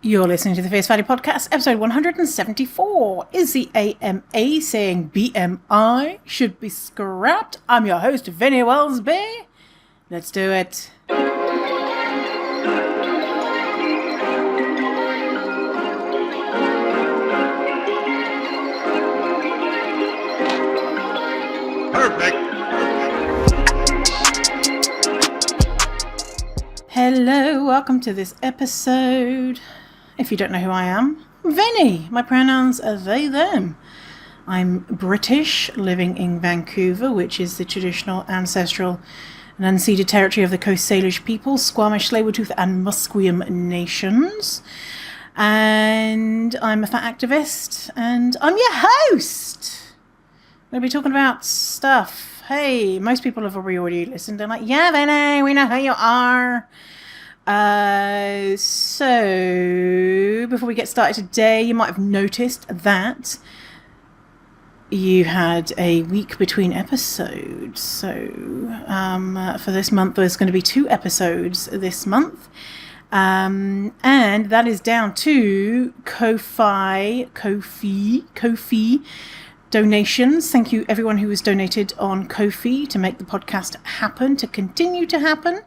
You're listening to the Fierce Fatty Podcast, episode 174. Is the AMA saying BMI should be scrapped? I'm your host, Vinny Wellsby. Let's do it. Perfect. Hello, welcome to this episode. If you don't know who I am, Vinny. My pronouns are they, them. I'm British, living in Vancouver, which is the traditional, ancestral and unceded territory of the Coast Salish people, Squamish, Tsleil-Waututh and Musqueam nations. And I'm a fat activist, and I'm your host. I'm going to be talking about stuff. Hey, most people have already listened. They're like, yeah, Vinny, we know who you are. So before we get started today, you might have noticed that you had a week between episodes. So for this month, there's going to be 2 episodes this month. And that is down to Ko-fi donations. Thank you everyone who has donated on Ko-fi to make the podcast happen, to continue to happen.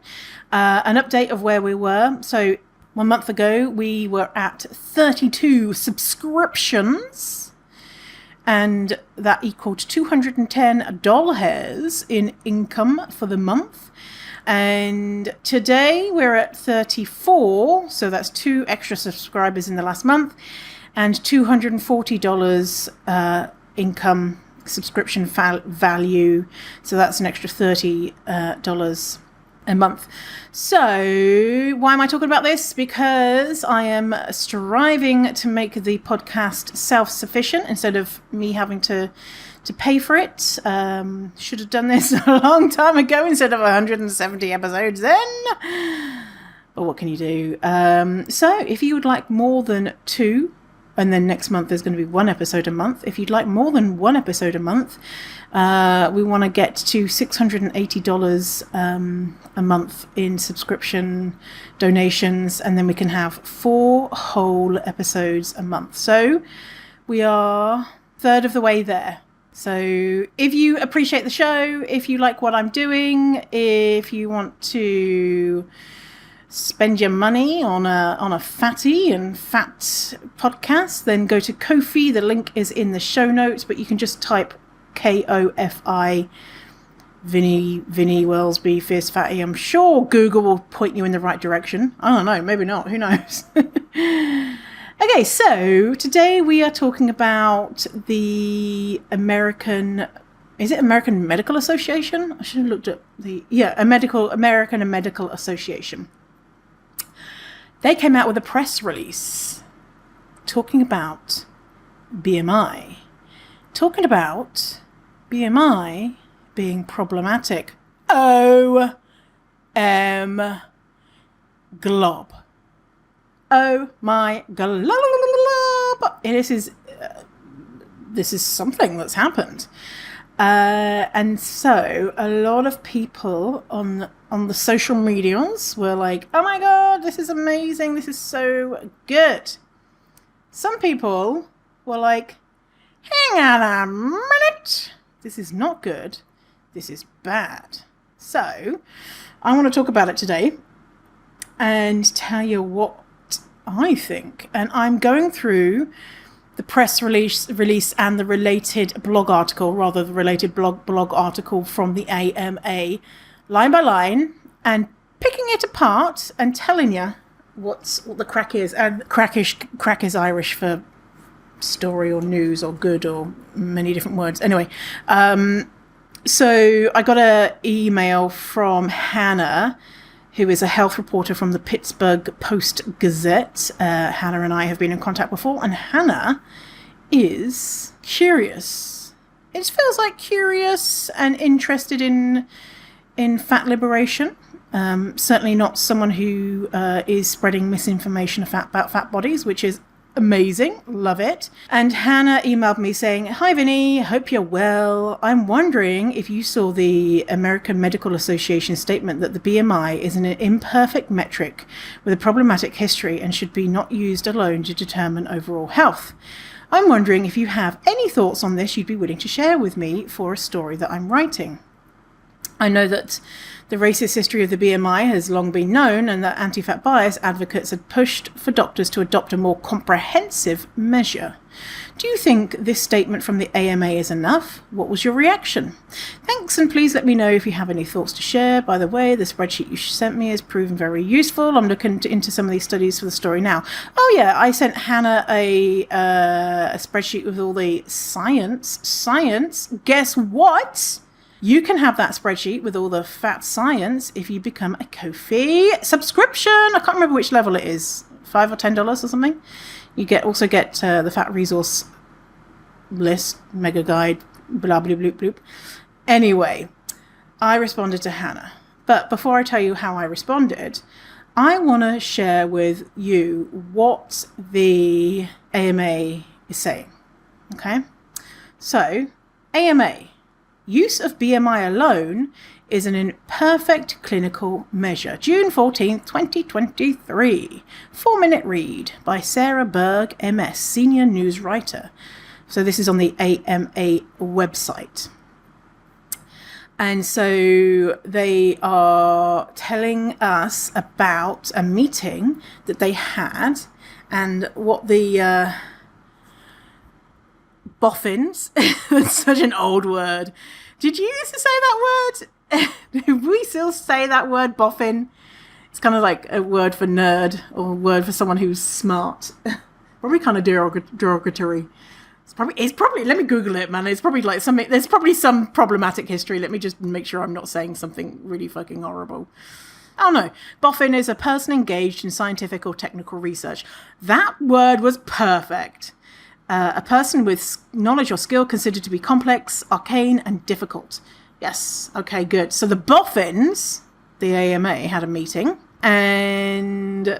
An update of where we were. So 1 month ago, we were at 32 subscriptions, and that equaled $210 in income for the month. And today we're at 34, so that's 2 extra subscribers in the last month, and $240 income subscription value, so that's an extra $30 a month. So why am I talking about this? Because I am striving to make the podcast self-sufficient instead of me having to pay for it. Should have done this a long time ago instead of 170 episodes then. But what can you do? So if you would like more than 2, and then next month there's going to be 1 episode a month. If you'd like more than 1 episode a month, we want to get to $680 a month in subscription donations, and then we can have 4 whole episodes a month. So we are a third of the way there. So if you appreciate the show, if you like what I'm doing, if you want to spend your money on a fatty and fat podcast, then go to Ko-fi. The link is in the show notes, but you can just type Kofi Vinny Wellsby Fierce Fatty. I'm sure Google will point you in the right direction. I don't know, maybe not, who knows. Okay, so today we are talking about the American Medical Association? I should have looked at American Medical Association. They came out with a press release talking about BMI. Talking about BMI being problematic. Oh my glob. This is something that's happened. And so a lot of people on the social medias were like, oh my god, this is amazing, this is so good. Some people were like, hang on a minute, this is not good, this is bad. So I want to talk about it today and tell you what I think. And I'm going through the press release and the related blog article, blog article from the AMA, line by line, and picking it apart and telling you what the crack is. And crack is Irish for story or news or good or many different words. Anyway, so I got an email from Hannah, who is a health reporter from the Pittsburgh Post-Gazette. Hannah and I have been in contact before, and Hannah is curious. It feels like curious and interested in fat liberation. Certainly not someone who is spreading misinformation about fat bodies, which is Amazing. Love it. And Hannah emailed me saying, "Hi, Vinny. Hope you're well. I'm wondering if you saw the American Medical Association statement that the BMI is an imperfect metric with a problematic history and should be not used alone to determine overall health. I'm wondering if you have any thoughts on this you'd be willing to share with me for a story that I'm writing. I know that the racist history of the BMI has long been known and that anti-fat bias advocates had pushed for doctors to adopt a more comprehensive measure. Do you think this statement from the AMA is enough? What was your reaction? Thanks, and please let me know if you have any thoughts to share. By the way, the spreadsheet you sent me has proven very useful. I'm looking into some of these studies for the story now." Oh yeah, I sent Hannah a spreadsheet with all the science. Guess what? You can have that spreadsheet with all the fat science if you become a Ko-fi subscription. I can't remember which level it is, $5 or $10 or something. You also get the fat resource list, mega guide, blah, blah, blah, blah. Anyway, I responded to Hannah. But before I tell you how I responded, I want to share with you what the AMA is saying. Okay? So, AMA. Use of BMI alone is an imperfect clinical measure. June 14th, 2023. 4-minute read by Sarah Berg, MS, senior news writer. So this is on the AMA website. And so they are telling us about a meeting that they had and what the boffins, that's such an old word. Did you used to say that word? Do we still say that word, boffin? It's kind of like a word for nerd or a word for someone who's smart. Probably kind of derogatory. It's probably, let me Google it, man. It's probably like something, there's probably some problematic history. Let me just make sure I'm not saying something really fucking horrible. Oh no, boffin is a person engaged in scientific or technical research. That word was perfect. A person with knowledge or skill considered to be complex, arcane, and difficult. Yes, okay, good. So the boffins, the AMA, had a meeting, and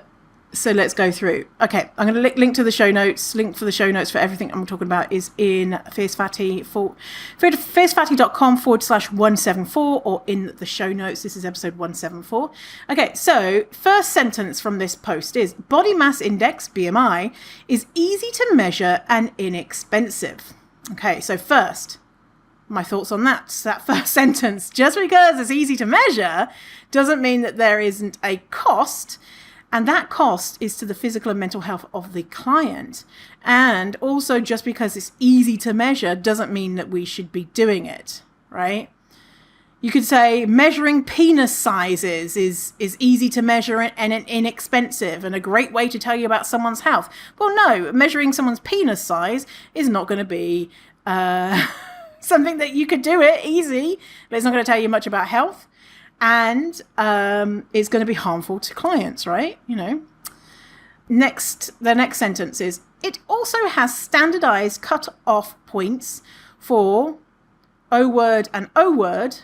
so let's go through. Okay, I'm going to link to the show notes. Link for the show notes for everything I'm talking about is in Fierce Fatty, fiercefatty.com/174 or in the show notes. This is episode 174. Okay, so first sentence from this post is body mass index, BMI, is easy to measure and inexpensive. Okay, so first, my thoughts on that first sentence. Just because it's easy to measure doesn't mean that there isn't a cost. And that cost is to the physical and mental health of the client. And also, just because it's easy to measure doesn't mean that we should be doing it, right? You could say measuring penis sizes is easy to measure and inexpensive and a great way to tell you about someone's health. Well, no, measuring someone's penis size is not going to be something that you could do it easy, but it's not going to tell you much about health. And is going to be harmful to clients, right? You know. The next sentence is, it also has standardized cut-off points for O-word and O-word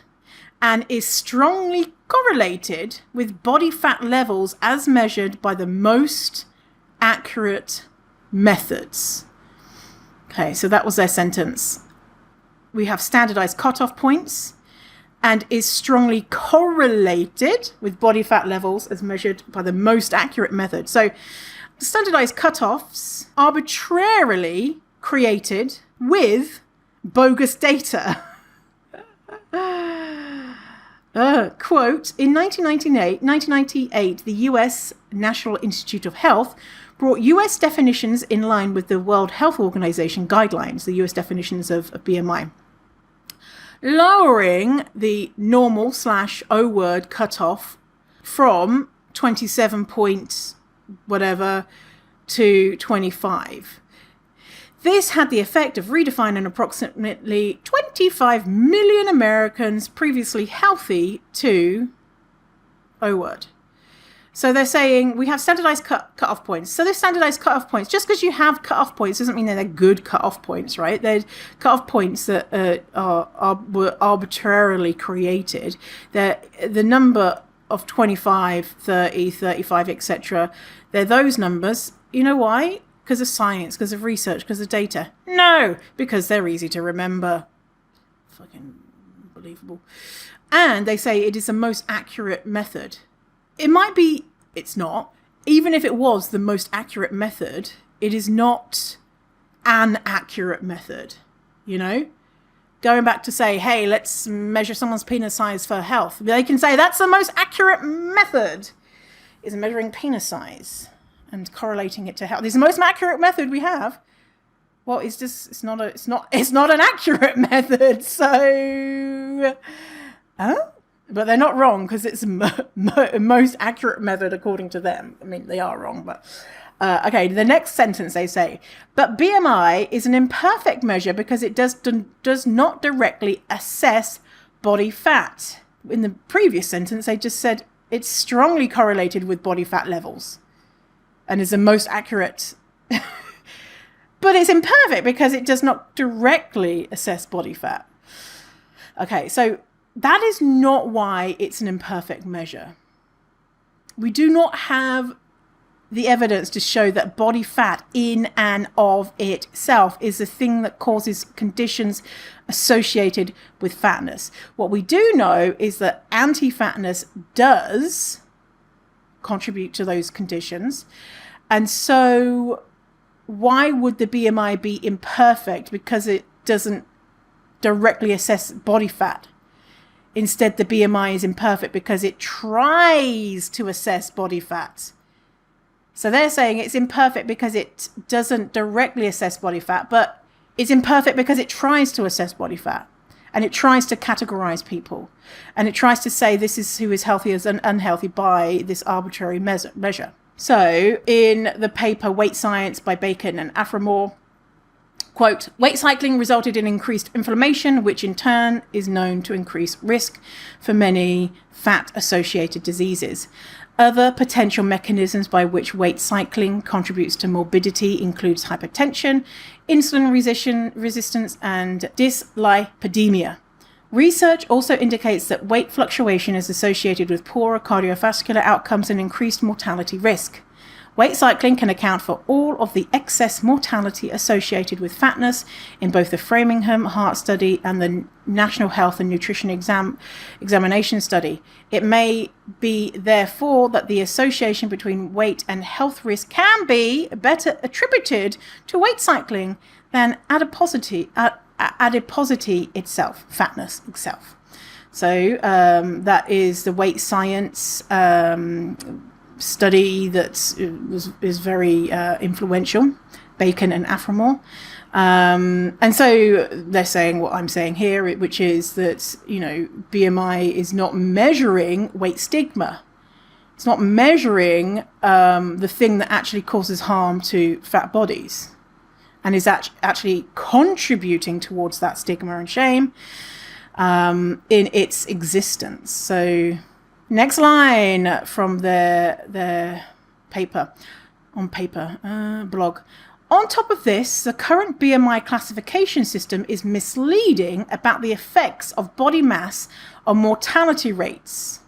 and is strongly correlated with body fat levels as measured by the most accurate methods. Okay, so that was their sentence. We have standardized cut-off points and is strongly correlated with body fat levels as measured by the most accurate method. So standardized cutoffs arbitrarily created with bogus data. Quote, in 1998, the US National Institute of Health brought US definitions in line with the World Health Organization guidelines, the US definitions of BMI, lowering the normal /O-word cutoff from 27 point whatever to 25. This had the effect of redefining approximately 25 million Americans previously healthy to O-word. So they're saying we have standardized cut-off points. So they're standardized cut-off points. Just because you have cut-off points doesn't mean they're good cut-off points, right? They're cut-off points that were arbitrarily created. The number of 25, 30, 35, etc., they're those numbers. You know why? because of science, because of research, because of data? No, because they're easy to remember. Fucking unbelievable. And they say it is the most accurate method. It might be, it's not. Even if it was the most accurate method, it is not an accurate method, you know? Going back to say, hey, let's measure someone's penis size for health. They can say that's the most accurate method, is measuring penis size and correlating it to health. This is the most accurate method we have. Well, it's not an accurate method. So, but they're not wrong because it's most accurate method according to them. I mean, they are wrong, but okay. The next sentence they say, but BMI is an imperfect measure because it does not directly assess body fat. In the previous sentence, they just said it's strongly correlated with body fat levels, and is the most accurate. But it's imperfect because it does not directly assess body fat. Okay, so that is not why it's an imperfect measure. We do not have the evidence to show that body fat in and of itself is the thing that causes conditions associated with fatness. What we do know is that anti-fatness does contribute to those conditions. And so why would the BMI be imperfect? Because it doesn't directly assess body fat. Instead, the BMI is imperfect because it tries to assess body fat. So they're saying it's imperfect because it doesn't directly assess body fat, but it's imperfect because it tries to assess body fat. And it tries to categorize people. And it tries to say this is who is healthy and unhealthy by this arbitrary measure. So in the paper Weight Science by Bacon and Aframore, quote, weight cycling resulted in increased inflammation, which in turn is known to increase risk for many fat-associated diseases. Other potential mechanisms by which weight cycling contributes to morbidity includes hypertension, insulin resistance, and dyslipidemia. Research also indicates that weight fluctuation is associated with poorer cardiovascular outcomes and increased mortality risk. Weight cycling can account for all of the excess mortality associated with fatness in both the Framingham Heart Study and the National Health and Nutrition Examination Study. It may be, therefore, that the association between weight and health risk can be better attributed to weight cycling than adiposity itself, fatness itself. So that is the Weight Science study that is very influential, Bacon and Aframore. And so they're saying what I'm saying here, which is that, you know, BMI is not measuring weight stigma. It's not measuring the thing that actually causes harm to fat bodies, and is actually contributing towards that stigma and shame in its existence. So next line from their paper, blog. On top of this, the current BMI classification system is misleading about the effects of body mass on mortality rates.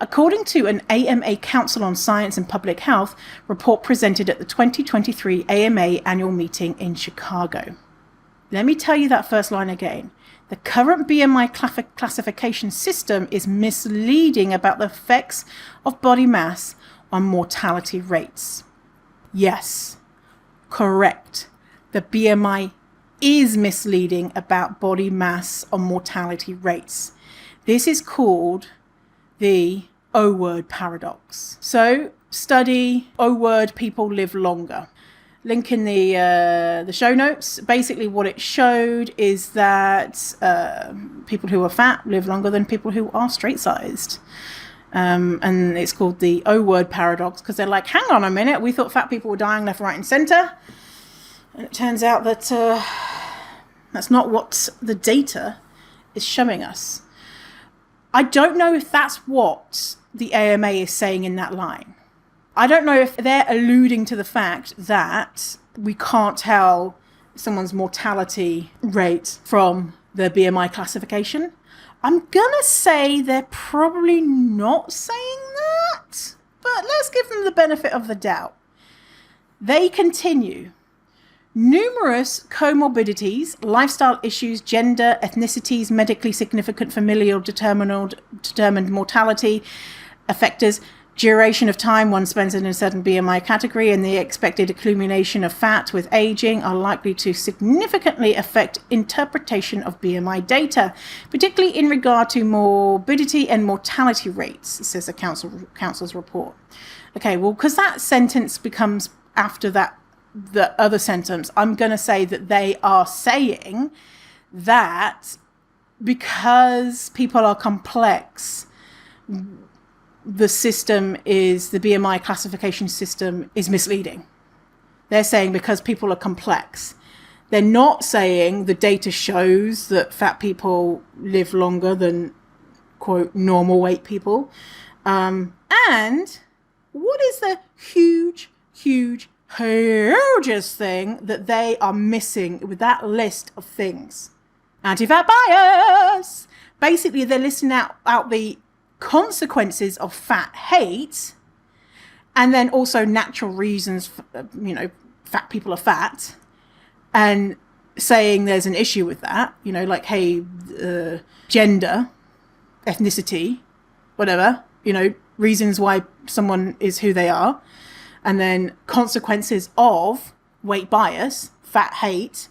According to an AMA Council on Science and Public Health report presented at the 2023 AMA annual meeting in Chicago. Let me tell you that first line again. The current BMI classification system is misleading about the effects of body mass on mortality rates. Yes, correct. The BMI is misleading about body mass on mortality rates. This is called the O-word paradox. So, study O-word people live longer. Link in the show notes. Basically, what it showed is that people who are fat live longer than people who are straight-sized. And it's called the O-word paradox because they're like, hang on a minute, we thought fat people were dying left, right, and centre. And it turns out that that's not what the data is showing us. I don't know if that's what the AMA is saying in that line. I don't know if they're alluding to the fact that we can't tell someone's mortality rate from the BMI classification. I'm gonna say they're probably not saying that, but let's give them the benefit of the doubt. They continue. Numerous comorbidities, lifestyle issues, gender, ethnicities, medically significant familial determined mortality, factors, duration of time one spends in a certain BMI category, and the expected accumulation of fat with aging are likely to significantly affect interpretation of BMI data, particularly in regard to morbidity and mortality rates, says the council's report. Okay, well, because that sentence becomes after that, the other sentence, I'm going to say that they are saying that because people are complex, the BMI classification system is misleading. They're saying because people are complex. They're not saying the data shows that fat people live longer than, quote, normal weight people. And what is the hugest thing that they are missing with that list of things? Anti-fat bias. Basically, they're listing out the consequences of fat hate, and then also natural reasons, fat people are fat, and saying there's an issue with that, like, hey, gender, ethnicity, whatever, reasons why someone is who they are, and then consequences of weight bias, fat hate.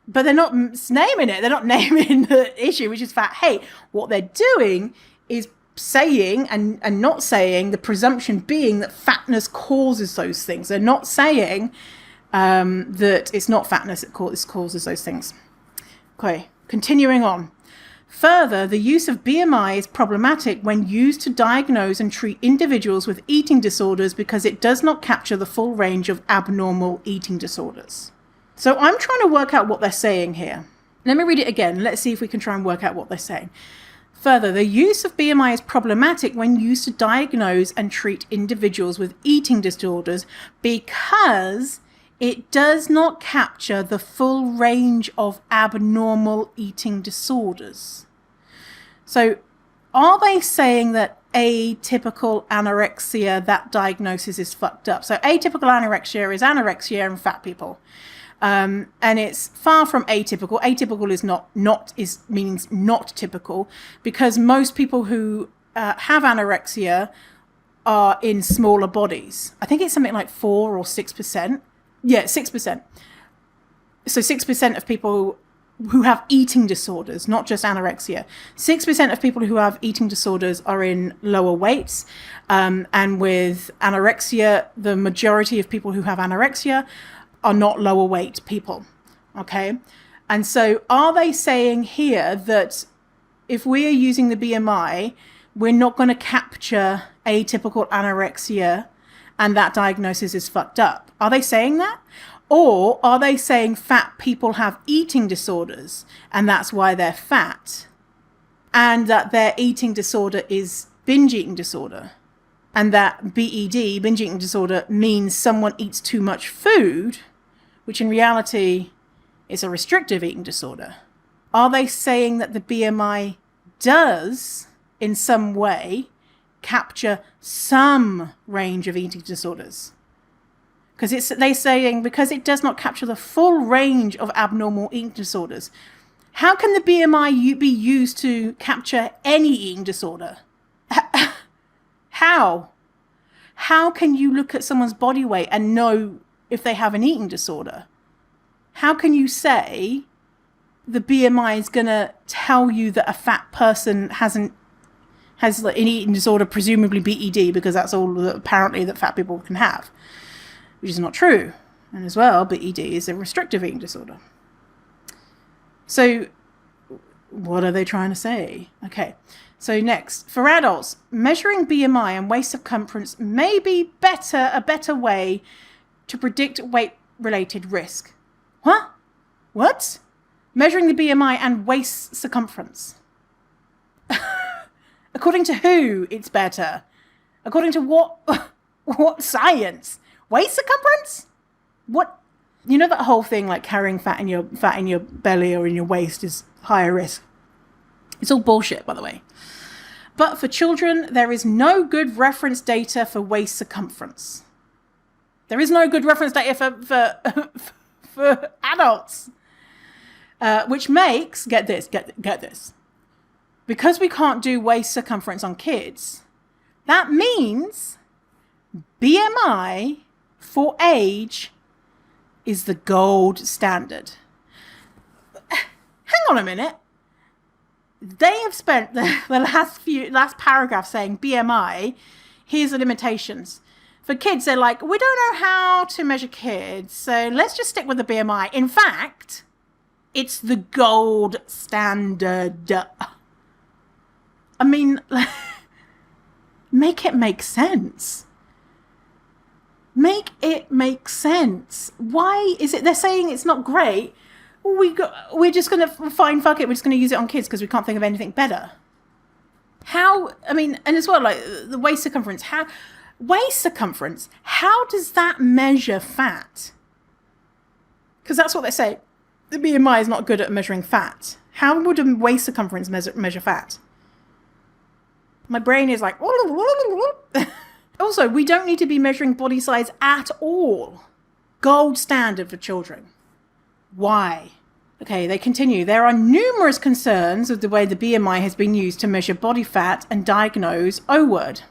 But they're not naming it. They're not naming the issue, which is fat hate. What they're doing is saying and not saying, the presumption being that fatness causes those things. They're not saying that it's not fatness that causes those things. Okay, continuing on. Further, the use of BMI is problematic when used to diagnose and treat individuals with eating disorders because it does not capture the full range of abnormal eating disorders. So I'm trying to work out what they're saying here. Let me read it again. Let's see if we can try and work out what they're saying. Further, the use of BMI is problematic when used to diagnose and treat individuals with eating disorders because it does not capture the full range of abnormal eating disorders. So are they saying that atypical anorexia, that diagnosis is fucked up? So atypical anorexia is anorexia in fat people. And it's far from atypical. Atypical means not typical, because most people who have anorexia are in smaller bodies. I think it's something like 4 or 6%. Yeah, 6%. So 6% of people who have eating disorders, not just anorexia. 6% of people who have eating disorders are in lower weights. And with anorexia, the majority of people who have anorexia are not lower weight people. Okay? And so are they saying here that if we are using the BMI, we're not going to capture atypical anorexia and that diagnosis is fucked up? Are they saying that? Or are they saying fat people have eating disorders and that's why they're fat, and that their eating disorder is binge eating disorder, and that BED, binge eating disorder, means someone eats too much food, which in reality is a restrictive eating disorder? Are they saying that the BMI does in some way capture some range of eating disorders? Because they're saying because it does not capture the full range of abnormal eating disorders. How can the BMI be used to capture any eating disorder? How? How can you look at someone's body weight and know if they have an eating disorder? How can you say the BMI is going to tell you that a fat person has an eating disorder, presumably BED, because that's all that apparently that fat people can have, which is not true. And as well, BED is a restrictive eating disorder. So what are they trying to say? Okay, so next, for adults, measuring BMI and waist circumference may be a better way to predict weight-related risk. Huh? What? Measuring the BMI and waist circumference. According to who it's better? According to what science? Waist circumference? What? You know that whole thing like carrying fat in your belly or in your waist is higher risk. It's all bullshit, by the way. But for children, there is no good reference data for waist circumference. There is no good reference data for adults. Which makes, get this, because we can't do waist circumference on kids, that means BMI for age is the gold standard. Hang on a minute. They have spent the last paragraph saying BMI, here's the limitations. For kids, they're like, we don't know how to measure kids, so let's just stick with the BMI. In fact, it's the gold standard. I mean, make it make sense. Make it make sense. Why is it they're saying it's not great? We're just going to fuck it. We're just going to use it on kids because we can't think of anything better. How, I mean, and as well, like the waist circumference, how does that measure fat? Because that's what they say. The BMI is not good at measuring fat. How would a waist circumference measure fat? My brain is like... Also, we don't need to be measuring body size at all. Gold standard for children. Why? Okay, they continue. There are numerous concerns with the way the BMI has been used to measure body fat and diagnose O-word.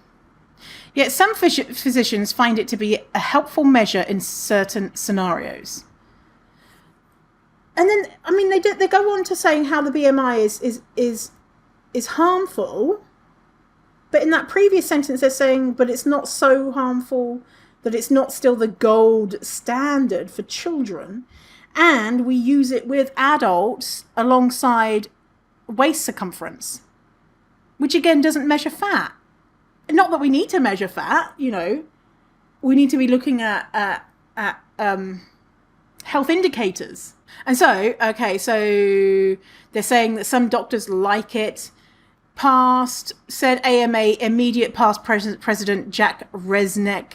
Yet some physicians find it to be a helpful measure in certain scenarios. And then, I mean, they go on to saying how the BMI is harmful. But in that previous sentence, they're saying, but it's not so harmful that it's not still the gold standard for children. And we use it with adults alongside waist circumference, which again doesn't measure fat. Not that we need to measure fat, you know. We need to be looking at health indicators. And so, okay, so they're saying that some doctors like it. Said AMA immediate past President Jack Resnick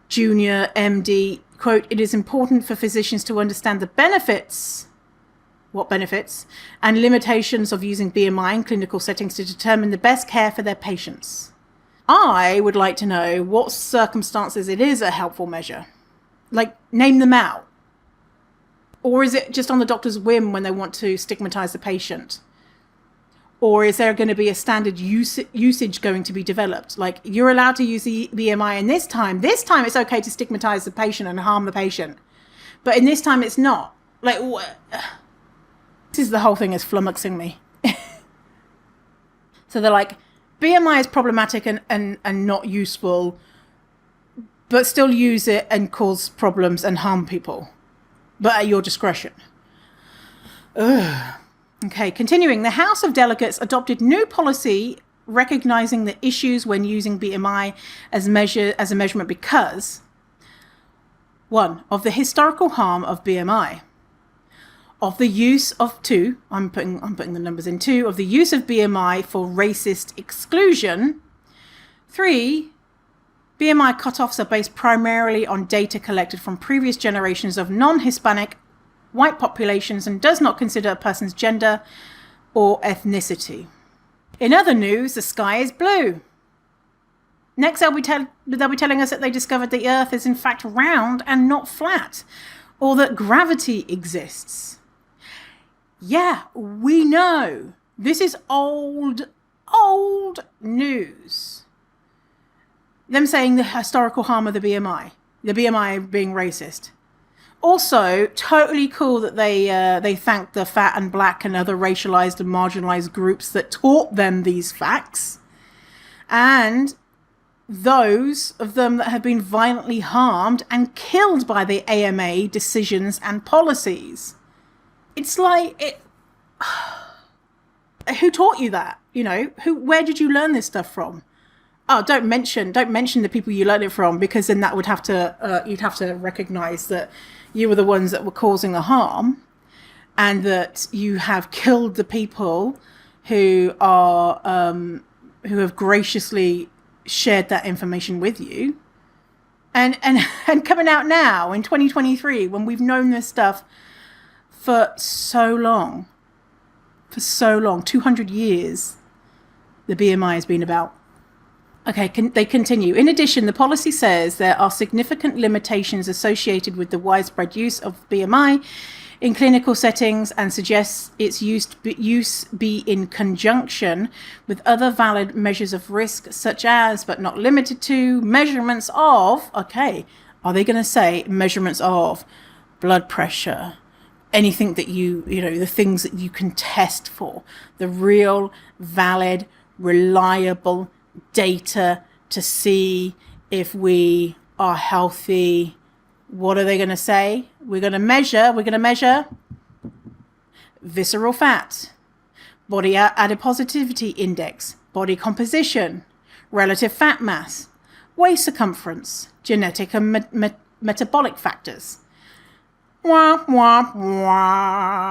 Jr., MD, quote, it is important for physicians to understand the benefits, what benefits, and limitations of using BMI in clinical settings to determine the best care for their patients. I would like to know what circumstances it is a helpful measure. Like, name them out. Or is it just on the doctor's whim when they want to stigmatize the patient? Or is there going to be a standard usage going to be developed? Like, you're allowed to use the BMI in this time. This time it's okay to stigmatize the patient and harm the patient. But in this time it's not. Like, what? This is the whole thing is flummoxing me. So they're like, BMI is problematic and not useful, but still use it and cause problems and harm people. But at your discretion. Ugh. Okay, continuing. The House of Delegates adopted new policy recognizing the issues when using BMI as a measurement because 1. Of the historical harm of BMI. Of the use of 2. I'm putting the numbers in 2. Of the use of BMI for racist exclusion. 3. BMI cutoffs are based primarily on data collected from previous generations of non-Hispanic white populations and does not consider a person's gender or ethnicity. In other news, the sky is blue. Next, they'll be telling us that they discovered the Earth is in fact round and not flat, or that gravity exists. Yeah, we know. This is old news. Them saying the historical harm of the BMI being racist. Also, totally cool that they thanked the fat and black and other racialized and marginalized groups that taught them these facts. And those of them that have been violently harmed and killed by the AMA decisions and policies. It's like, who taught you that? You know, where did you learn this stuff from? Oh, don't mention the people you learned it from, because then that would have to, you'd have to recognize that you were the ones that were causing the harm and that you have killed the people who who have graciously shared that information with you. And coming out now in 2023, when we've known this stuff for so long, 200 years, the BMI has been about. Okay, they continue. In addition, the policy says there are significant limitations associated with the widespread use of BMI in clinical settings and suggests its use be in conjunction with other valid measures of risk, such as, but not limited to, measurements of, okay, are they going to say measurements of blood pressure, anything that the things that you can test for, the real, valid, reliable data to see if we are healthy. What are they going to say? We're going to measure visceral fat, body adiposity index, body composition, relative fat mass, waist circumference, genetic and metabolic factors. Wah, wah, wah.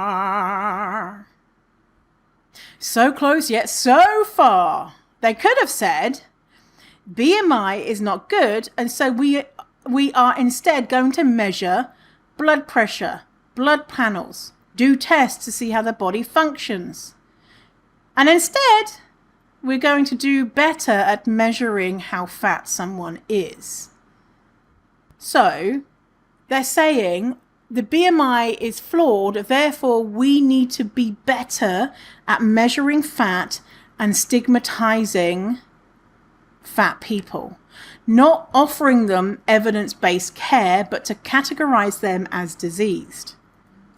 So close yet so far. They could have said BMI is not good, and so we are instead going to measure blood pressure, blood panels, do tests to see how the body functions. And instead, we're going to do better at measuring how fat someone is. So they're saying the BMI is flawed, therefore we need to be better at measuring fat and stigmatizing fat people, not offering them evidence-based care, but to categorize them as diseased.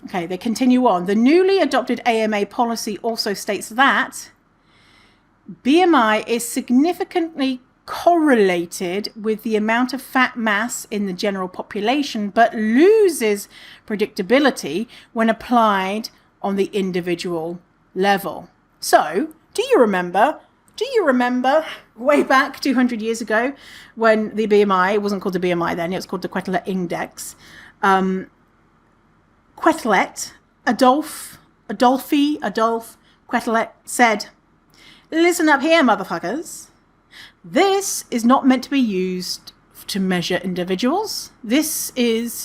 Okay, they continue on. The newly adopted AMA policy also states that BMI is significantly correlated with the amount of fat mass in the general population, but loses predictability when applied on the individual level. So, do you remember way back 200 years ago when the BMI, it wasn't called the BMI then, it was called the Quetelet Index. Quetelet, Adolf Quetelet said, "Listen up here, motherfuckers. This is not meant to be used to measure individuals.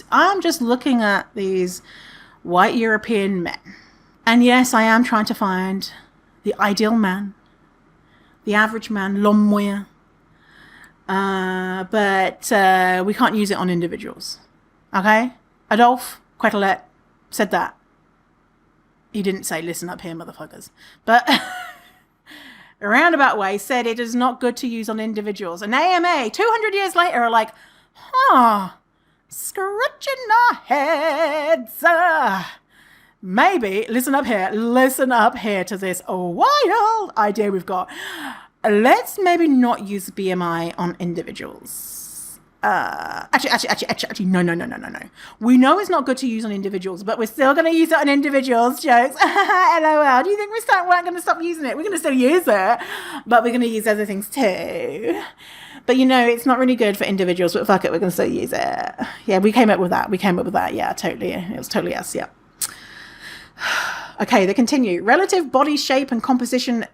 I'm just looking at these white European men. And yes, I am trying to find the ideal man, the average man, l'homme moyen. But we can't use it on individuals." Okay? Adolf Quetelet said that. He didn't say, "Listen up here, motherfuckers." But a roundabout way said it is not good to use on individuals. And AMA, 200 years later, are like, scratching our heads. Maybe, listen up here to this wild idea we've got. Let's maybe not use BMI on individuals. Actually, no. We know it's not good to use on individuals, but we're still going to use it on individuals. Jokes. LOL. Do you think we're going to stop using it? We're going to still use it, but we're going to use other things too. But it's not really good for individuals, but fuck it, we're going to still use it. Yeah, we came up with that. Yeah, totally. It was totally us, yeah. Okay, they continue. Relative body shape and composition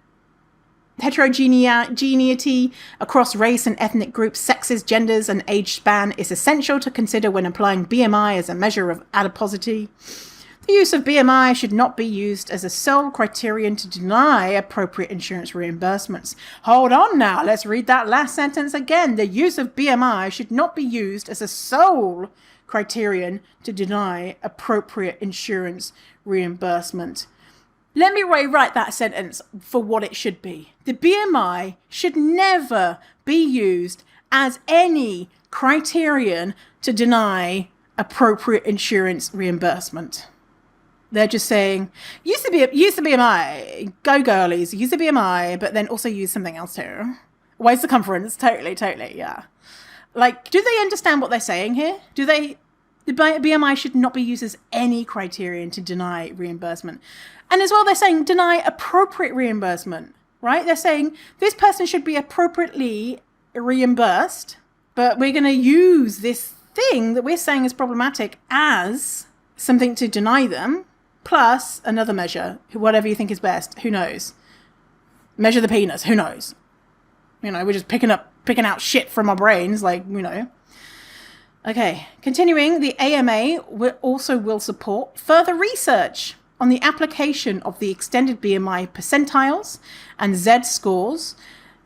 heterogeneity across race and ethnic groups, sexes, genders, and age span is essential to consider when applying BMI as a measure of adiposity. The use of BMI should not be used as a sole criterion to deny appropriate insurance reimbursements. Hold on now, let's read that last sentence again. The use of BMI should not be used as a sole criterion to deny appropriate insurance reimbursement. Let me rewrite that sentence for what it should be. The BMI should never be used as any criterion to deny appropriate insurance reimbursement. They're just saying, use the BMI, go girlies, use the BMI, but then also use something else too. Waist circumference, totally, yeah. Like, do they understand what they're saying here? The BMI should not be used as any criterion to deny reimbursement. And as well, they're saying deny appropriate reimbursement, right? They're saying this person should be appropriately reimbursed, but we're going to use this thing that we're saying is problematic as something to deny them, plus another measure, whatever you think is best. Who knows? Measure the penis. Who knows? We're just picking out shit from our brains, Okay, continuing, the AMA will support further research on the application of the extended BMI percentiles and Z scores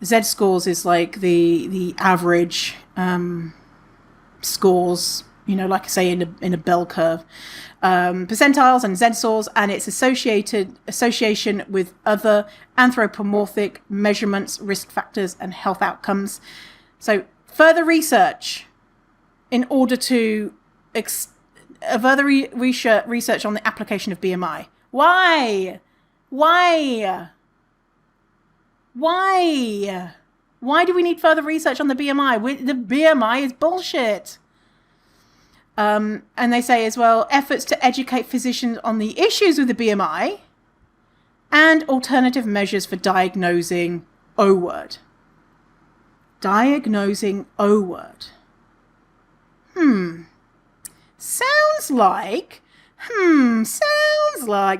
Z-scores is like the average scores, like I say, in a bell curve. Percentiles and Z-scores, and its association with other anthropomorphic measurements, risk factors, and health outcomes. So further research in order to further research on the application of BMI. Why? Why do we need further research on the BMI? The BMI is bullshit. And they say as well, efforts to educate physicians on the issues with the BMI and alternative measures for diagnosing O-word. Diagnosing O-word. Sounds like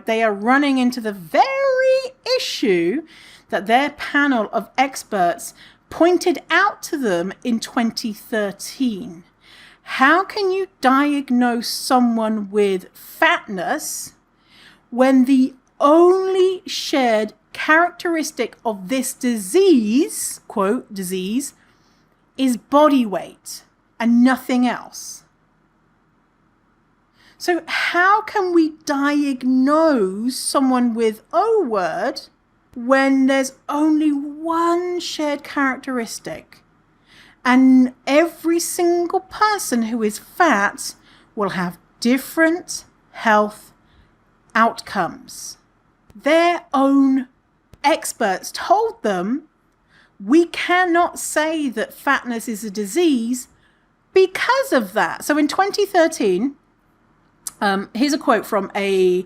they are running into the very issue that their panel of experts pointed out to them in 2013. How can you diagnose someone with fatness when the only shared characteristic of this disease, quote, disease, is body weight and nothing else? So how can we diagnose someone with O-word when there's only one shared characteristic? And every single person who is fat will have different health outcomes. Their own experts told them, we cannot say that fatness is a disease because of that. So in 2013, here's a quote from a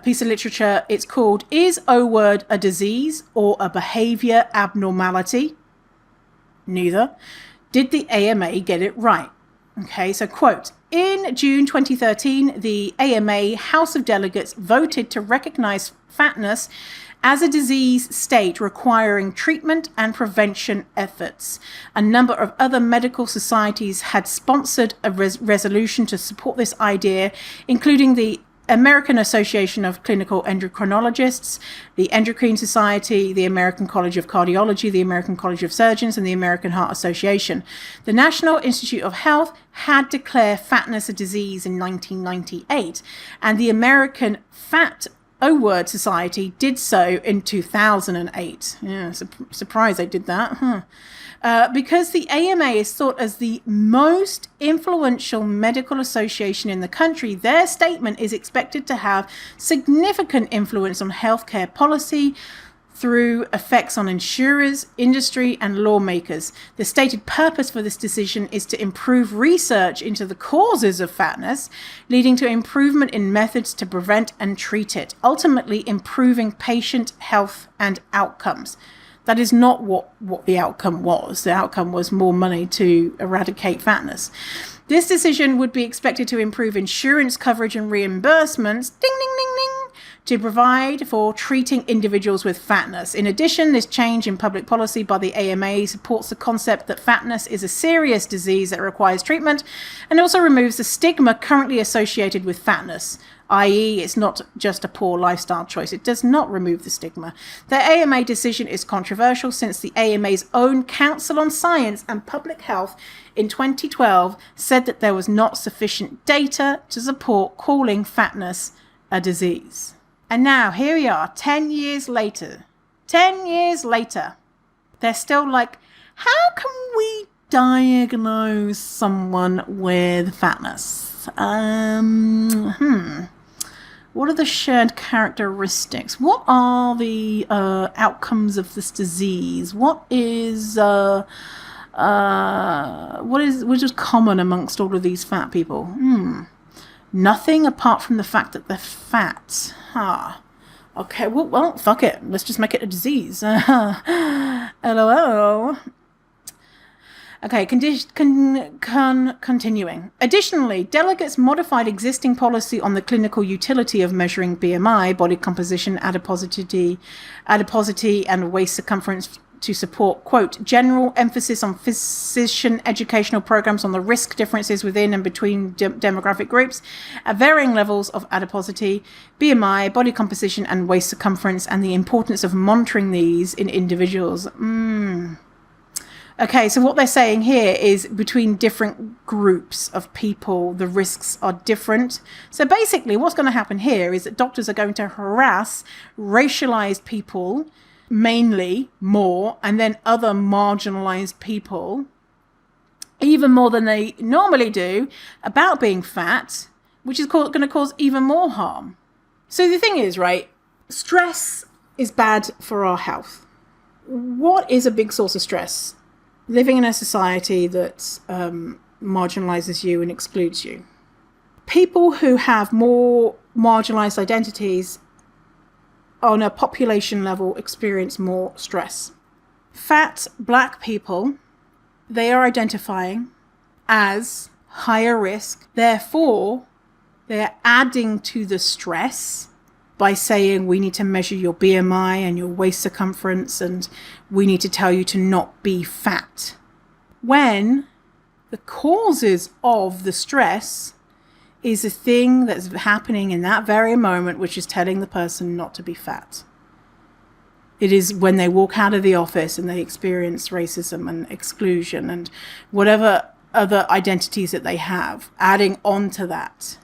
piece of literature. It's called, "Is O-word a disease or a behavior abnormality?" Neither. Did the AMA get it right? Okay, so quote, "In June 2013, the AMA House of Delegates voted to recognize fatness as a disease state requiring treatment and prevention efforts. A number of other medical societies had sponsored a resolution to support this idea, including the American Association of Clinical Endocrinologists, the Endocrine Society, the American College of Cardiology, the American College of Surgeons, and the American Heart Association. The National Institute of Health had declared fatness a disease in 1998, and the American Fat O-word Society did so in 2008. Yeah, surprised they did that, because the AMA is thought as the most influential medical association in the country, their statement is expected to have significant influence on healthcare policy through effects on insurers, industry, and lawmakers. The stated purpose for this decision is to improve research into the causes of fatness, leading to improvement in methods to prevent and treat it, ultimately improving patient health and outcomes. That is not what the outcome was. The outcome was more money to eradicate fatness. This decision would be expected to improve insurance coverage and reimbursements, ding, ding, ding, ding, to provide for treating individuals with fatness. In addition, this change in public policy by the AMA supports the concept that fatness is a serious disease that requires treatment, and also removes the stigma currently associated with fatness, i.e. it's not just a poor lifestyle choice. It does not remove the stigma. The AMA decision is controversial since the AMA's own Council on Science and Public Health in 2012 said that there was not sufficient data to support calling fatness a disease. And now, here we are, 10 years later. 10 years later. They're still like, how can we diagnose someone with fatness? What are the shared characteristics? What are the outcomes of this disease? What is common amongst all of these fat people? Nothing apart from the fact that they're fat. Okay, well, fuck it. Let's just make it a disease. LOL. Okay, continuing. Additionally, delegates modified existing policy on the clinical utility of measuring BMI, body composition, adiposity, and waist circumference to support, quote, general emphasis on physician educational programs on the risk differences within and between demographic groups at varying levels of adiposity, BMI, body composition, and waist circumference, and the importance of monitoring these in individuals. Okay, so what they're saying here is between different groups of people, the risks are different. So basically what's going to happen here is that doctors are going to harass racialized people mainly more, and then other marginalized people even more than they normally do about being fat, which is going to cause even more harm. So the thing is, right, stress is bad for our health. What is a big source of stress? Living in a society that marginalizes you and excludes you. People who have more marginalized identities on a population level experience more stress. Fat Black people, they are identifying as higher risk. Therefore, they're adding to the stress by saying we need to measure your BMI and your waist circumference, and we need to tell you to not be fat. When the causes of the stress is a thing that's happening in that very moment, which is telling the person not to be fat. It is when they walk out of the office and they experience racism and exclusion and whatever other identities that they have, adding on to that.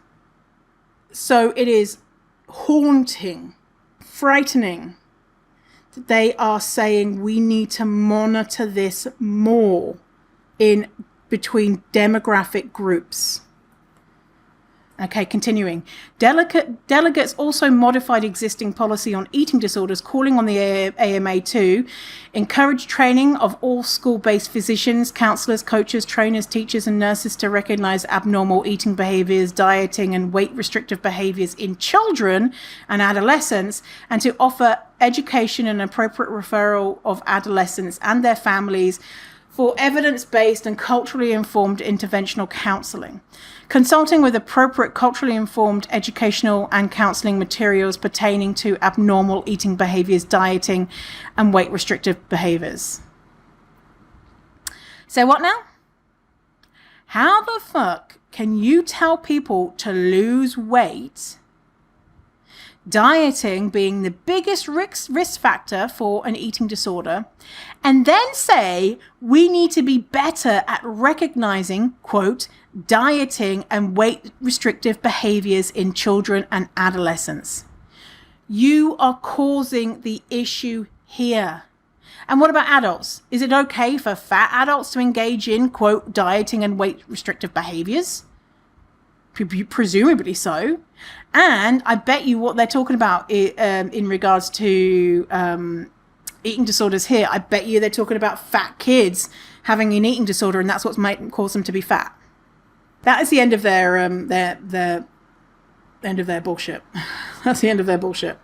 So it is haunting, frightening, that they are saying we need to monitor this more in between demographic groups. Okay, continuing. Delegates also modified existing policy on eating disorders, calling on the AMA to encourage training of all school-based physicians, counselors, coaches, trainers, teachers, and nurses to recognize abnormal eating behaviors, dieting, and weight-restrictive behaviors in children and adolescents, and to offer education and appropriate referral of adolescents and their families for evidence-based and culturally informed interventional counseling, consulting with appropriate culturally informed educational and counseling materials pertaining to abnormal eating behaviors, dieting, and weight restrictive behaviors. So what now? How the fuck can you tell people to lose weight, dieting being the biggest risk factor for an eating disorder, and then say we need to be better at recognizing, quote, dieting and weight restrictive behaviors in children and adolescents? You are causing the issue here. And what about adults? Is it okay for fat adults to engage in, quote, dieting and weight restrictive behaviors? Presumably so. And I bet you what they're talking about in regards to eating disorders here, I bet you they're talking about fat kids having an eating disorder, and that's what might cause them to be fat. That is the end of their end of their bullshit. That's the end of their bullshit.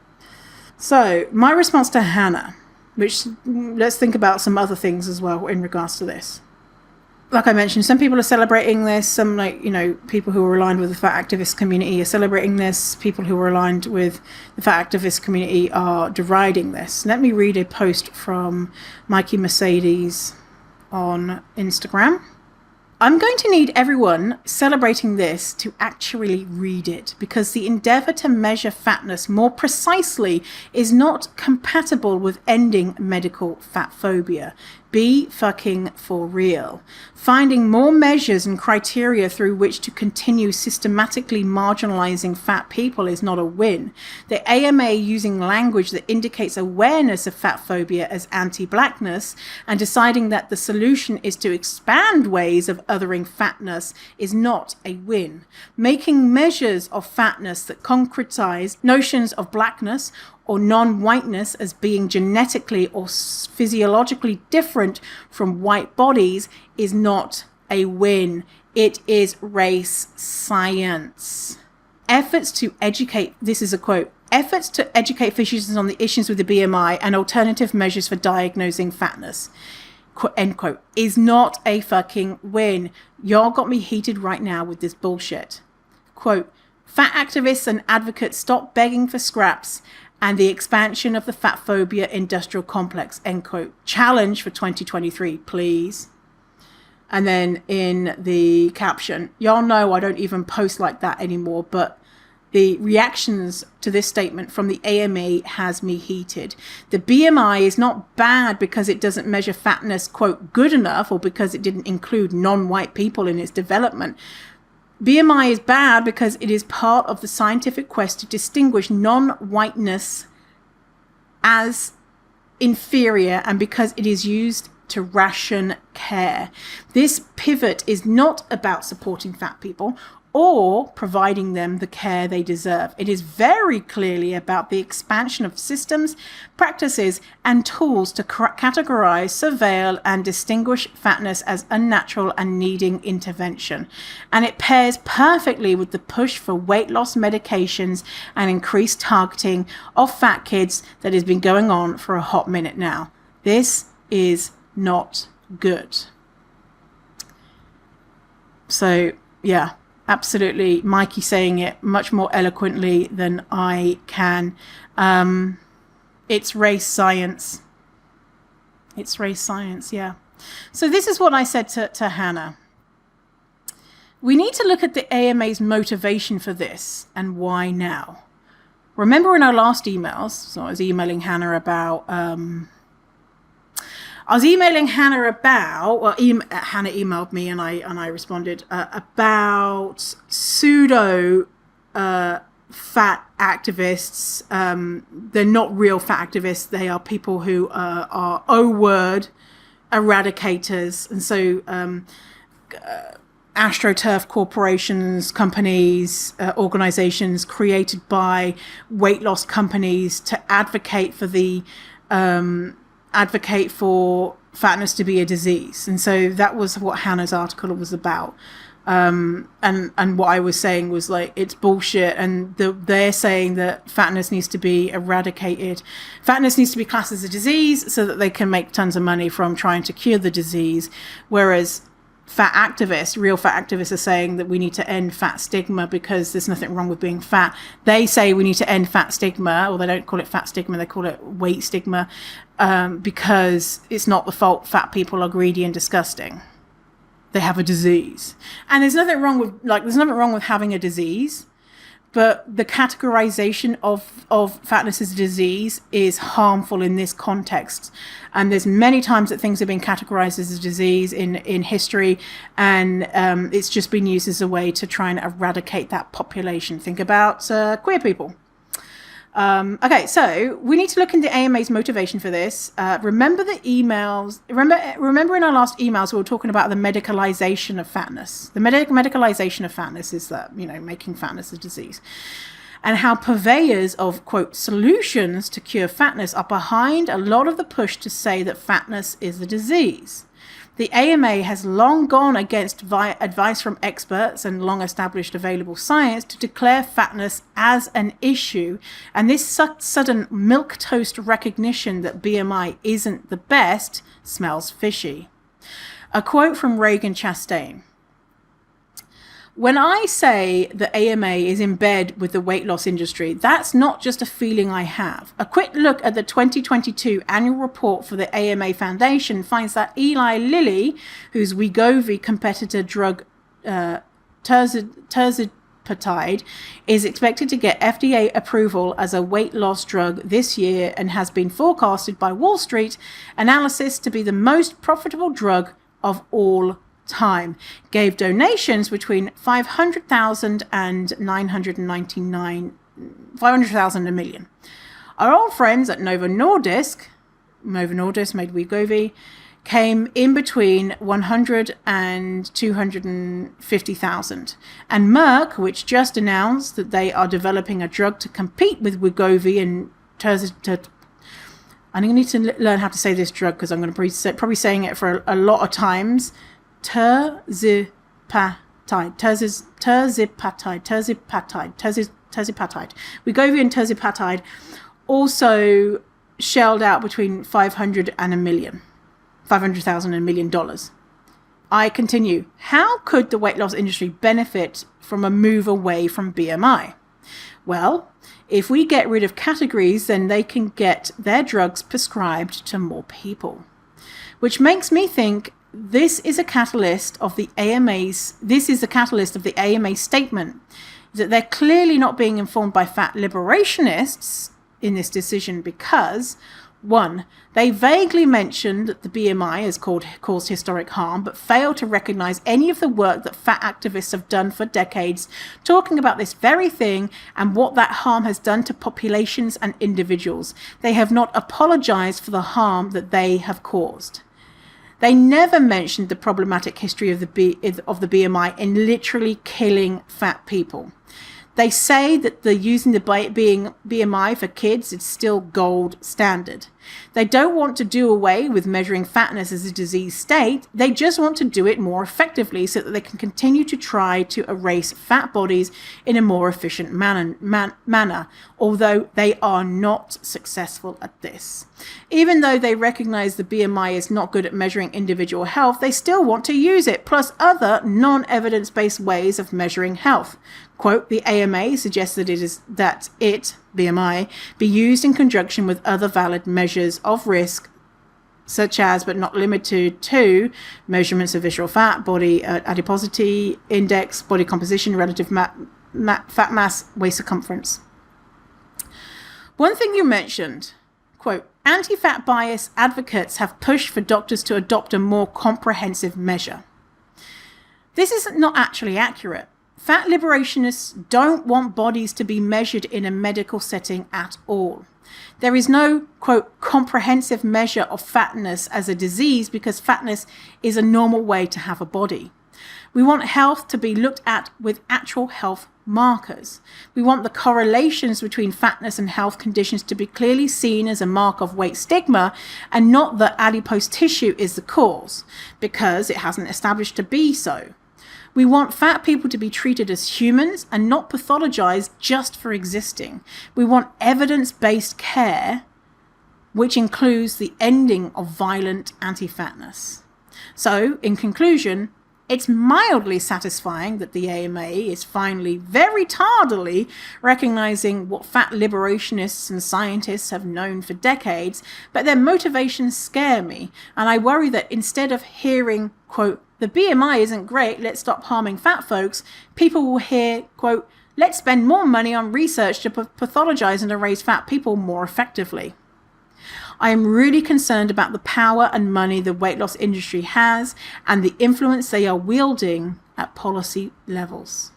So my response to Hannah, which let's think about some other things as well in regards to this. Like I mentioned, some people are celebrating this. Some, people who are aligned with the fat activist community are celebrating this. People who are aligned with the fat activist community are deriding this. Let me read a post from Mikey Mercedes on Instagram. I'm going to need everyone celebrating this to actually read it, because the endeavor to measure fatness more precisely is not compatible with ending medical fat phobia. Be fucking for real. Finding more measures and criteria through which to continue systematically marginalizing fat people is not a win. The AMA using language that indicates awareness of fat phobia as anti-blackness and deciding that the solution is to expand ways of othering fatness is not a win. Making measures of fatness that concretize notions of blackness or non-whiteness as being genetically or physiologically different from white bodies is not a win. It is race science. Efforts to educate, this is a quote, efforts to educate physicians on the issues with the BMI and alternative measures for diagnosing fatness, end quote, is not a fucking win. Y'all got me heated right now with this bullshit. Quote, fat activists and advocates stop begging for scraps and the expansion of the fat phobia industrial complex, end quote. Challenge for 2023, please. And then in the caption, y'all know I don't even post like that anymore, but the reactions to this statement from the AMA has me heated. The BMI is not bad because it doesn't measure fatness, quote, good enough, or because it didn't include non-white people in its development. BMI is bad because it is part of the scientific quest to distinguish non-whiteness as inferior, and because it is used to ration care. This pivot is not about supporting fat people or providing them the care they deserve. It is very clearly about the expansion of systems, practices, and tools to categorize, surveil, and distinguish fatness as unnatural and needing intervention. And it pairs perfectly with the push for weight loss medications and increased targeting of fat kids that has been going on for a hot minute now. This is not good. So, yeah. Absolutely, Mikey saying it much more eloquently than I can. It's race science. It's race science, yeah. So this is what I said to Hannah. We need to look at the AMA's motivation for this and why now. Remember in our last emails, so I was emailing Hannah about... Hannah emailed me and I responded about pseudo fat activists. They're not real fat activists. They are people who are O-word eradicators. And so AstroTurf corporations, companies, organizations created by weight loss companies to advocate for fatness to be a disease. And so that was what Hannah's article was about. And what I was saying was like, it's bullshit. And they're saying that fatness needs to be eradicated. Fatness needs to be classed as a disease so that they can make tons of money from trying to cure the disease. Whereas real fat activists are saying that we need to end fat stigma because there's nothing wrong with being fat. They say we need to end fat stigma, or they don't call it fat stigma, they call it weight stigma, because it's not the fault fat people are greedy and disgusting. They have a disease. And there's nothing wrong with having a disease, but the categorization of fatness as a disease is harmful in this context. And there's many times that things have been categorized as a disease in history, and it's just been used as a way to try and eradicate that population. Think about queer people. Okay, so we need to look into AMA's motivation for this. Remember the emails. Remember in our last emails we were talking about the medicalization of fatness. The medicalization of fatness is that, making fatness a disease, and how purveyors of, quote, solutions to cure fatness are behind a lot of the push to say that fatness is a disease. The AMA has long gone against advice from experts and long established available science to declare fatness as an issue, and this sudden milquetoast recognition that BMI isn't the best smells fishy. A quote from Reagan Chastain. When I say the AMA is in bed with the weight loss industry, that's not just a feeling I have. A quick look at the 2022 annual report for the AMA Foundation finds that Eli Lilly, whose Wegovy competitor drug tirzepatide, is expected to get FDA approval as a weight loss drug this year and has been forecasted by Wall Street analysis to be the most profitable drug of all time, gave donations between 500,000 and 500,000 a million. Our old friends at Novo Nordisk made Wegovy, came in between 100 and 250,000. And Merck, which just announced that they are developing a drug to compete with Wegovy and I'm going to need to learn how to say this drug because I'm going to probably saying it for a lot of times. Terzipatide. Wegovy and terzipatide also shelled out between 500,000 and $1 million. I continue. How could the weight loss industry benefit from a move away from BMI? Well, if we get rid of categories, then they can get their drugs prescribed to more people. Which makes me think this is a catalyst of the AMA statement, that they're clearly not being informed by fat liberationists in this decision because, one, they vaguely mentioned that the BMI has caused historic harm, but failed to recognize any of the work that fat activists have done for decades, talking about this very thing and what that harm has done to populations and individuals. They have not apologized for the harm that they have caused. They never mentioned the problematic history of the BMI in literally killing fat people. They say that using the BMI for kids is still gold standard. They don't want to do away with measuring fatness as a disease state. They just want to do it more effectively so that they can continue to try to erase fat bodies in a more efficient manner, although they are not successful at this. Even though they recognize the BMI is not good at measuring individual health, they still want to use it, plus other non-evidence-based ways of measuring health. Quote, the AMA suggests that BMI, be used in conjunction with other valid measures of risk, such as, but not limited to, measurements of visceral fat, body adiposity index, body composition, relative fat mass, waist circumference. One thing you mentioned, quote, anti-fat bias advocates have pushed for doctors to adopt a more comprehensive measure. This is not actually accurate. Fat liberationists don't want bodies to be measured in a medical setting at all. There is no, quote, comprehensive measure of fatness as a disease because fatness is a normal way to have a body. We want health to be looked at with actual health markers. We want the correlations between fatness and health conditions to be clearly seen as a mark of weight stigma and not that adipose tissue is the cause, because it hasn't established to be so. We want fat people to be treated as humans and not pathologized just for existing. We want evidence-based care, which includes the ending of violent anti-fatness. So, in conclusion, it's mildly satisfying that the AMA is finally, very tardily, recognizing what fat liberationists and scientists have known for decades, but their motivations scare me, and I worry that instead of hearing, quote, the BMI isn't great, let's stop harming fat folks, people will hear, quote, let's spend more money on research to pathologize and erase fat people more effectively. I am really concerned about the power and money the weight loss industry has and the influence they are wielding at policy levels.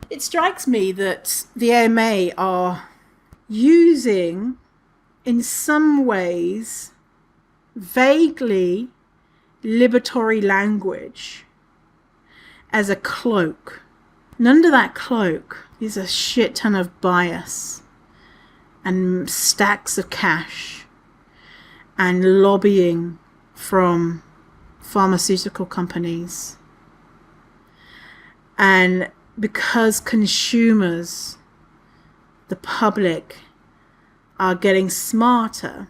It strikes me that the AMA are using, in some ways, vaguely liberatory language as a cloak. And under that cloak is a shit ton of bias and stacks of cash and lobbying from pharmaceutical companies. And because consumers, the public, are getting smarter,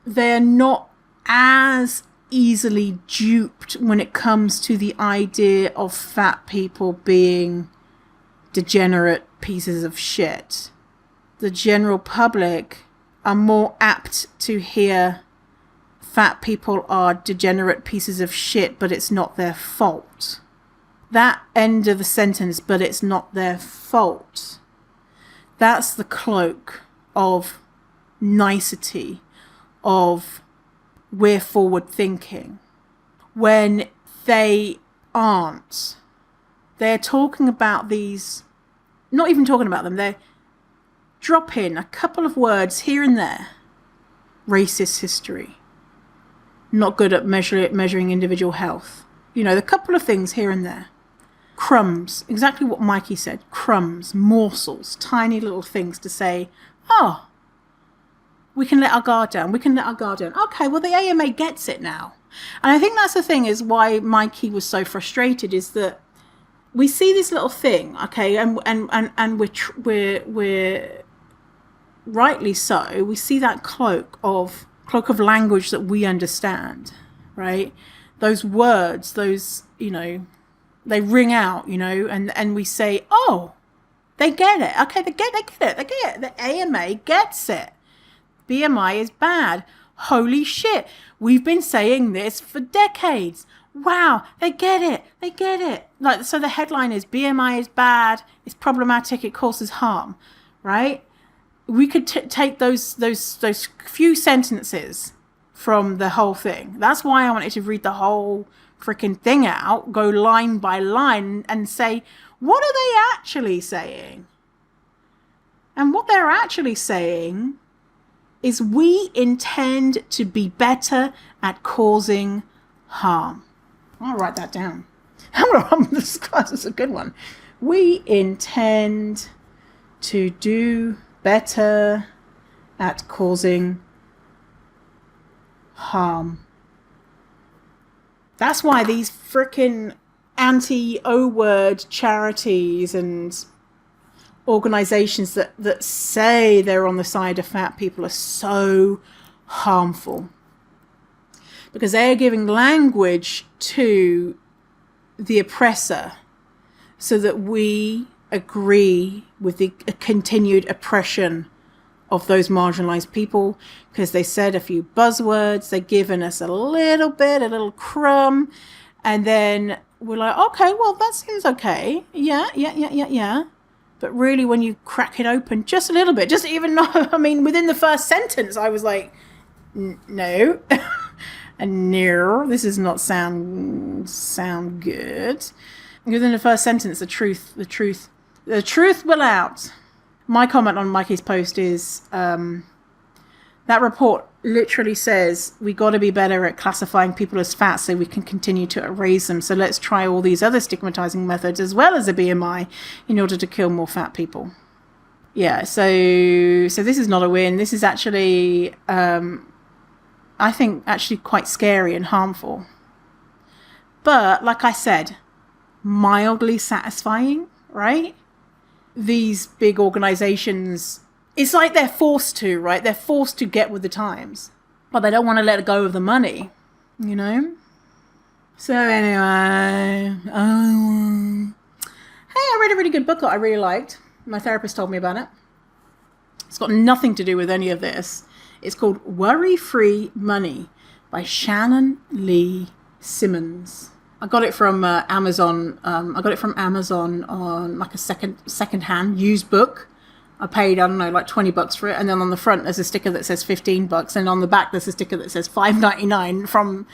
they're not as easily duped when it comes to the idea of fat people being degenerate pieces of shit. The general public are more apt to hear fat people are degenerate pieces of shit, but it's not their fault. That end of the sentence, but it's not their fault. That's the cloak of nicety, of we're forward thinking, when they aren't. They're talking about these, not even talking about them, they drop in a couple of words here and there. Racist history, not good at measuring individual health. You know, the couple of things here and there. Crumbs, exactly what Mikey said, crumbs, morsels, tiny little things to say, oh, we can let our guard down. Okay, well, the AMA gets it now. And I think that's the thing, is why Mikey was so frustrated, is that we see this little thing, okay, and we're rightly so. We see that cloak of language that we understand, right? Those words, those, you know, they ring out, and we say, oh, they get it. Okay, they get it. The AMA gets it. BMI is bad. Holy shit. We've been saying this for decades. Wow, they get it. Like, so the headline is BMI is bad. It's problematic. It causes harm, right? We could take those few sentences from the whole thing. That's why I wanted to read the whole freaking thing out, go line by line and say, what are they actually saying? And what they're actually saying is we intend to be better at causing harm. I'll write that down. This class is a good one. We intend to do better at causing harm. That's why these frickin' anti-O-word charities and organizations that say they're on the side of fat people are so harmful. Because they are giving language to the oppressor so that we agree with the continued oppression of those marginalized people, because they said a few buzzwords, they've given us a little crumb, and then we're like, okay, well, that seems okay. Yeah. But really, when you crack it open just a little bit, just even within the first sentence, I was like, no. And no, this does not sound good. Within the first sentence, the truth will out. My comment on Mikey's post is that report literally says we got to be better at classifying people as fat so we can continue to erase them. So let's try all these other stigmatizing methods as well as a BMI in order to kill more fat people. Yeah, so this is not a win. This is actually, I think, actually quite scary and harmful. But like I said, mildly satisfying, right? These big organizations, it's like they're forced to, right? They're forced to get with the times, but they don't want to let go of the money, So anyway, hey, I read a really good book that I really liked. My therapist told me about it. It's got nothing to do with any of this. It's called Worry-Free Money by Shannon Lee Simmons. I got it from Amazon. I got it from Amazon on like a second-hand used book. I paid, I don't know, like $20 for it. And then on the front, there's a sticker that says $15. And on the back, there's a sticker that says $5.99 from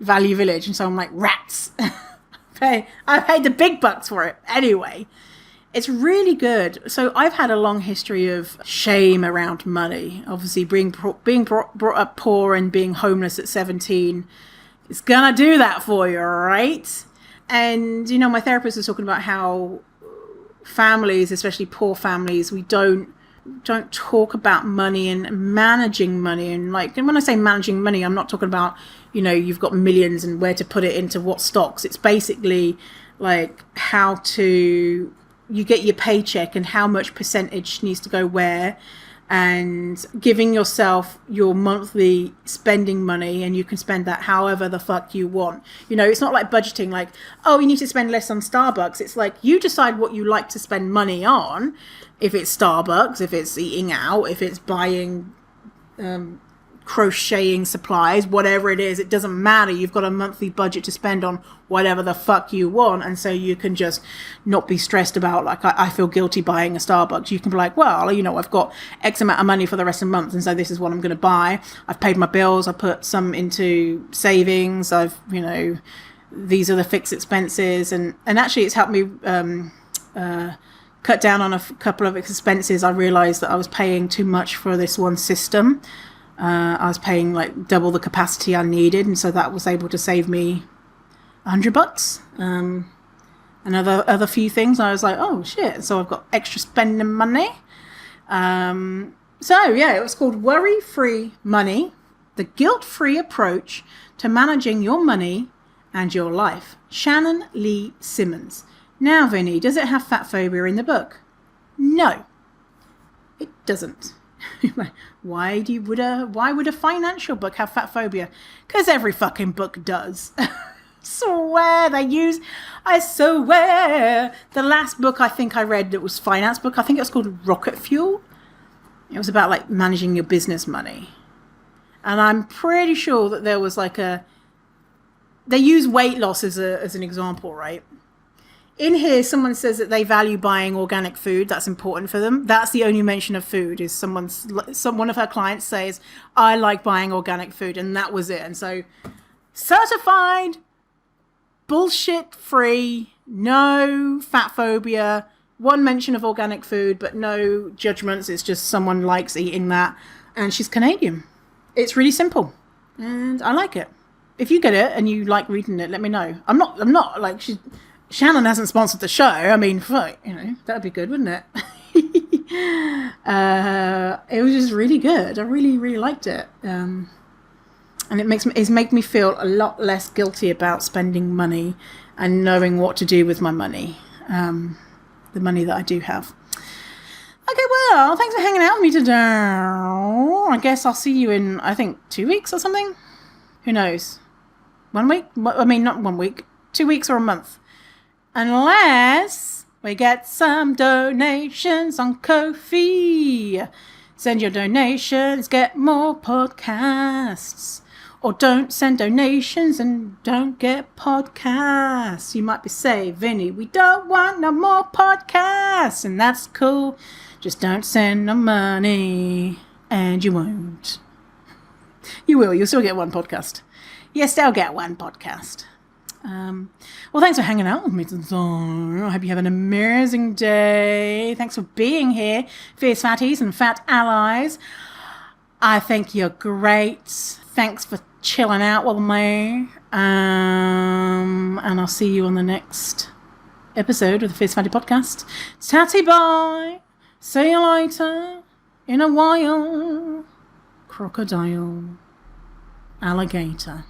Value Village. And so I'm like, rats. I paid the big bucks for it. Anyway, it's really good. So I've had a long history of shame around money. Obviously, being brought up poor and being homeless at 17, it's gonna do that for you, right? And, my therapist was talking about how families, especially poor families, we don't talk about money and managing money. And when I say managing money, I'm not talking about, you've got millions and where to put it into what stocks. It's basically like how you get your paycheck and how much percentage needs to go where, and giving yourself your monthly spending money, and you can spend that however the fuck you want. It's not like budgeting, like, oh, you need to spend less on Starbucks. It's like you decide what you like to spend money on. If it's Starbucks, if it's eating out, if it's buying crocheting supplies, whatever it is, it doesn't matter. You've got a monthly budget to spend on whatever the fuck you want, and so you can just not be stressed about, like, I feel guilty buying a Starbucks. You can be like, well, I've got X amount of money for the rest of the month, and so this is what I'm going to buy. I've paid my bills, I put some into savings, these are the fixed expenses, and actually it's helped me cut down on a couple of expenses. I realized that I was paying too much for this one system. I was paying like double the capacity I needed, and so that was able to save me $100. And other few things, I was like, oh shit! So I've got extra spending money. So yeah, it was called Worry-Free Money: The Guilt-Free Approach to Managing Your Money and Your Life. Shannon Lee Simmons. Now, Vinny, does it have fat phobia in the book? No, it doesn't. Why would a financial book have fat phobia? Because every fucking book does. swear I swear. The last book I think I read that was finance book, I think it was called Rocket Fuel. It was about like managing your business money. And I'm pretty sure that there was like they use weight loss as an example, right? In here, someone says that they value buying organic food. That's important for them. That's the only mention of food is one of her clients says, I like buying organic food. And that was it. And so certified, bullshit free, no fat phobia, one mention of organic food, but no judgments. It's just someone likes eating that. And she's Canadian. It's really simple. And I like it. If you get it and you like reading it, let me know. I'm not like Shannon hasn't sponsored the show. I mean, that'd be good, wouldn't it? It was just really good. I really, really liked it. And it's made me feel a lot less guilty about spending money and knowing what to do with my money. The money that I do have. Okay, well, thanks for hanging out with me today. I guess I'll see you in, I think, 2 weeks or something. Who knows? 1 week? I mean, not 1 week. 2 weeks or a month. Unless we get some donations on Ko-fi. Send your donations, get more podcasts. Or don't send donations and don't get podcasts. You might be saying, Vinny, we don't want no more podcasts. And that's cool. Just don't send no money. And you won't. You will. You'll still get one podcast. Yes, they'll get one podcast. Well, thanks for hanging out with me today. I hope you have an amazing day. Thanks for being here, Fierce Fatties and Fat Allies. I think you're great. Thanks for chilling out with me. And I'll see you on the next episode of the Fierce Fatty Podcast. Tatty bye. See you later. In a while. Crocodile. Alligator.